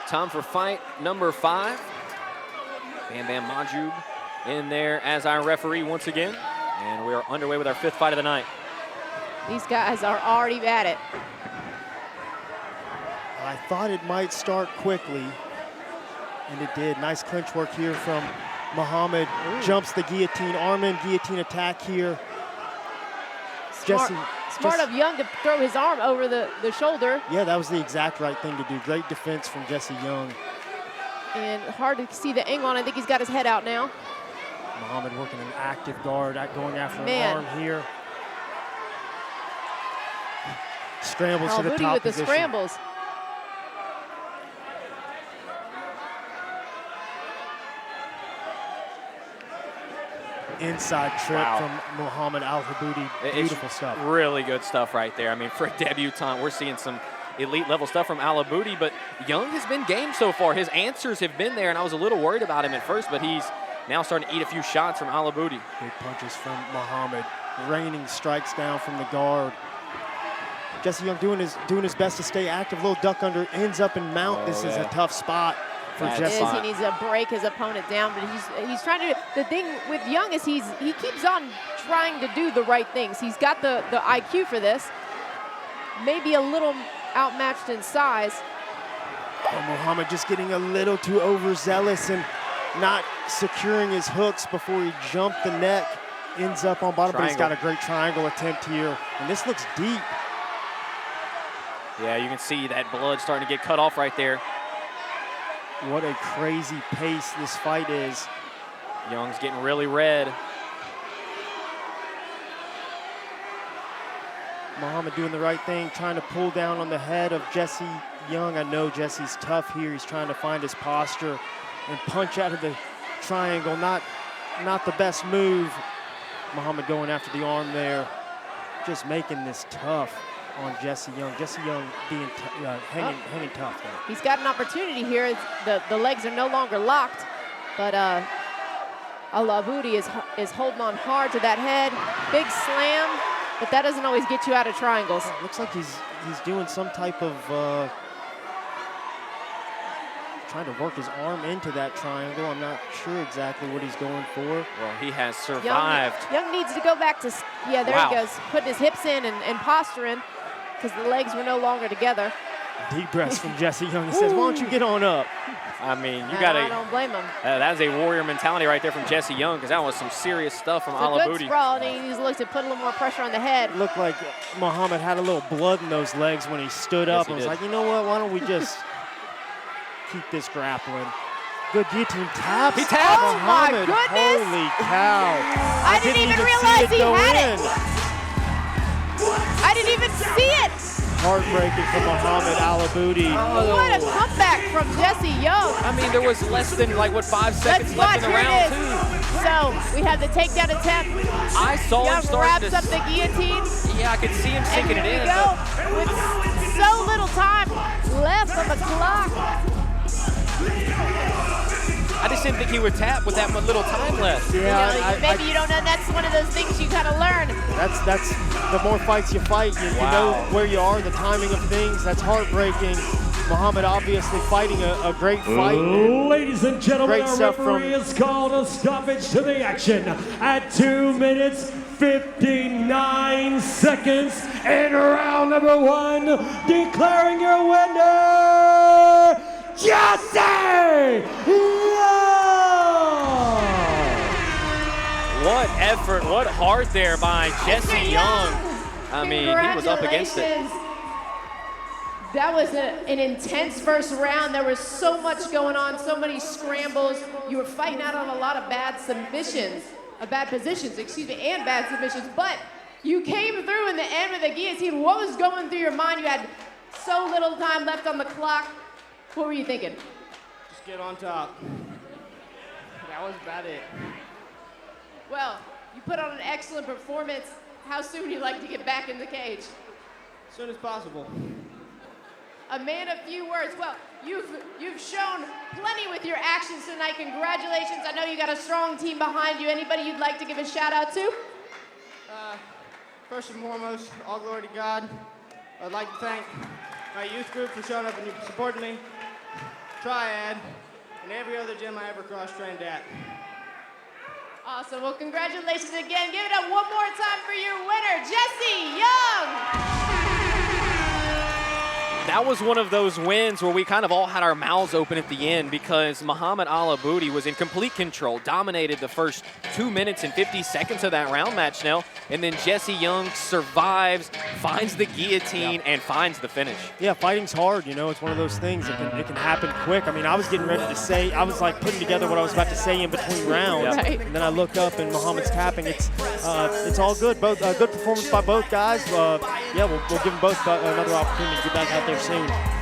Time for fight number 5. Bam Bam Mahjoub in there as our referee once again. And we are underway with our 5th fight of the night. These guys are already at it. I thought it might start quickly, and it did. Nice clinch work here from Mohammed. Ooh. Jumps the guillotine, arm in guillotine attack here. Smart of Young to throw his arm over the shoulder. Yeah, that was the exact right thing to do. Great defense from Jesse Young. And hard to see the angle on. I think he's got his head out now. Mohammed working an active guard, going after an arm here. Scrambles to the top with position. The scrambles. Inside trip from Mohammed Al Aboodi. Beautiful stuff. Really good stuff right there. I mean, for a debutant, we're seeing some elite level stuff from Al Aboodi, but Young has been game so far. His answers have been there, and I was a little worried about him at first, but he's now starting to eat a few shots from Al Aboodi. Big punches from Mohammed. Raining strikes down from the guard. Jesse Young doing his best to stay active. Little duck under, ends up in mount. This is a tough spot for Jesse. He needs to break his opponent down, but he's trying to. The thing with Young is he keeps on trying to do the right things. He's got the IQ for this. Maybe a little outmatched in size. Oh, Mohammed just getting a little too overzealous and not securing his hooks before he jumped the neck. Ends up on bottom, but he's got a great triangle attempt here. And this looks deep. Yeah, you can see that blood starting to get cut off right there. What a crazy pace this fight is. Young's getting really red. Mohammed doing the right thing, trying to pull down on the head of Jesse Young. I know Jesse's tough here. He's trying to find his posture and punch out of the triangle. Not the best move. Mohammed going after the arm there. Just making this tough on Jesse Young. Jesse Young being hanging tough there. He's got an opportunity here. The legs are no longer locked, but Al Aboodi is holding on hard to that head. Big slam, but that doesn't always get you out of triangles. It looks like he's doing some type of trying to work his arm into that triangle. I'm not sure exactly what he's going for. Well, he has survived. Young needs to go back to, yeah, there he goes. Putting his hips in and posturing because the legs were no longer together. Deep breaths from Jesse Young. He says, why don't you get on up? I mean, you got to. I don't blame him. That's a warrior mentality right there from Jesse Young, because that was some serious stuff from Al Aboodi. Good sprawl, and he looks to put a little more pressure on the head. Looked like Mohammed had a little blood in those legs when he stood up. I was like, you know what? Why don't we just keep this grappling? Good guillotine taps. He tapped. Oh Mohammed. My goodness. Holy cow. I didn't even realize he had it. I didn't even see it. Heartbreaking for Mohammed Al Aboodi. Oh. What a comeback from Jesse Young. I mean, there was less than, 5 seconds left in the round, too. So, we have the takedown attempt. I saw him start wraps up the guillotine. Yeah, I could see him sinking it in. And here we go, with so little time left on the clock. I just didn't think he would tap with that little time left. Yeah, maybe you don't know. That's one of those things you kind of learn. That's the more fights you fight, you know where you are, the timing of things. That's heartbreaking. Mohammed obviously fighting a great fight. Ladies and gentlemen, our referee has called a stoppage to the action at 2 minutes 59 seconds in round number 1, declaring your winner, Jesse Young! What effort, what heart there by Jesse Young. I mean, he was up against it. That was an intense first round. There was so much going on, so many scrambles. You were fighting out on a lot of bad submissions, bad positions, and bad submissions, but you came through in the end with the guillotine. What was going through your mind? You had so little time left on the clock. What were you thinking? Just get on top. That was about it. Well, you put on an excellent performance. How soon would you like to get back in the cage? As soon as possible. A man of few words. Well, you've shown plenty with your actions tonight. Congratulations. I know you got a strong team behind you. Anybody you'd like to give a shout out to? First and foremost, all glory to God. I'd like to thank my youth group for showing up and supporting me. triad, and every other gym I ever cross-trained at. Awesome. Well, congratulations again. Give it up one more time for your winner, Jesse Young. That was one of those wins where we kind of all had our mouths open at the end because Mohammed Al Aboodi was in complete control, dominated the first 2 minutes and 50 seconds of that round match now, and then Jesse Young survives, finds the guillotine, and finds the finish. Yeah, fighting's hard, you know, it's one of those things. It can happen quick. I mean, I was getting ready to say, I was like putting together what I was about to say in between rounds, Right. and then I look up and Muhammad's tapping. It's all good. Both good performance by both guys. Yeah, we'll give them both another opportunity to get back out there soon.